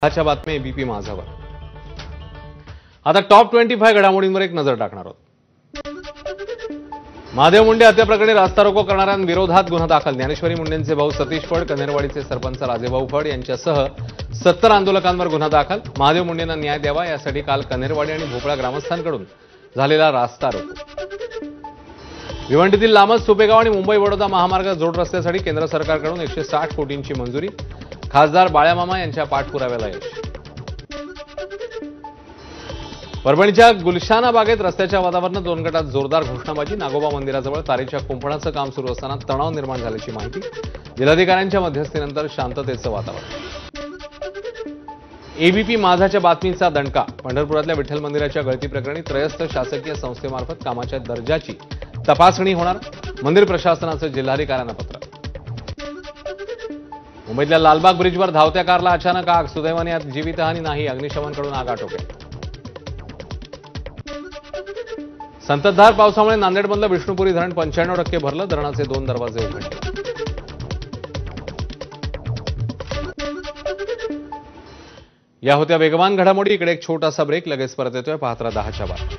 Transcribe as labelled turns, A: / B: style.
A: आजच्या बातम्या एबीपी माझावर। आता टॉप 25 घडामोडींवर एक नजर टाकणार आहोत। महादेव मुंडे हत्येप्रकरणी रास्ता रोको करणाऱ्यांविरोधात गुन्हा दाखल। ज्ञानेश्वरी मुंडेंचे भाऊ सतीश फड, कनेरवाडीचे सरपंच राजेभाऊ फड यांच्यासह 70 आंदोलकांवर गुन्हा दाखल। महादेव मुंडेंना न्याय द्यावा यासाठी काल कनेरवाडी आणि भोपळा ग्रामस्थांकडून झालेला रास्ता रोको। भिवंडीतील लामस सुपेगाव आणि मुंबई वडोदा महामार्ग जोड रस्त्यासाठी केंद्र सरकारकडून 160 कोटींची मंजुरी। खासदार बाळ्यामामा यांच्या पाठपुराव्याला यश। परभणीच्या गुलशाना बागेत रस्त्याच्या वादावरनं 2 गटात जोरदार घोषणाबाजी। नागोबा मंदिराजवळ तारेच्या कुंपणाचं काम सुरू असताना तणाव निर्माण झाल्याची माहिती। जिल्हाधिकाऱ्यांच्या मध्यस्थीनंतर शांततेचं वातावरण। एबीपी माझाच्या बातमीचा दणका। पंढरपुरातल्या विठ्ठल मंदिराच्या गळती प्रकरणी त्रयस्थ शासकीय संस्थेमार्फत कामाच्या दर्जाची तपासणी होणार। मंदिर प्रशासनाचं जिल्हाधिकाऱ्यांना पत्र। मुंबईतल्या लालबाग ब्रिजवर धावत्या कारला अचानक आग। सुदैवाने यात जीवितहानी नाही। अग्निशमनकडून आग आटोक्यात। संततधार पावसामुळे नांदेडमधलं विष्णुपुरी धरण 95% भरलं। धरणाचे 2 दरवाजे उघडले। या होत्या वेगवान घडामोडी। इकडे एक छोटासा ब्रेक, लगेच परत येतोय। पाहत रहा 10च्या बातम्या।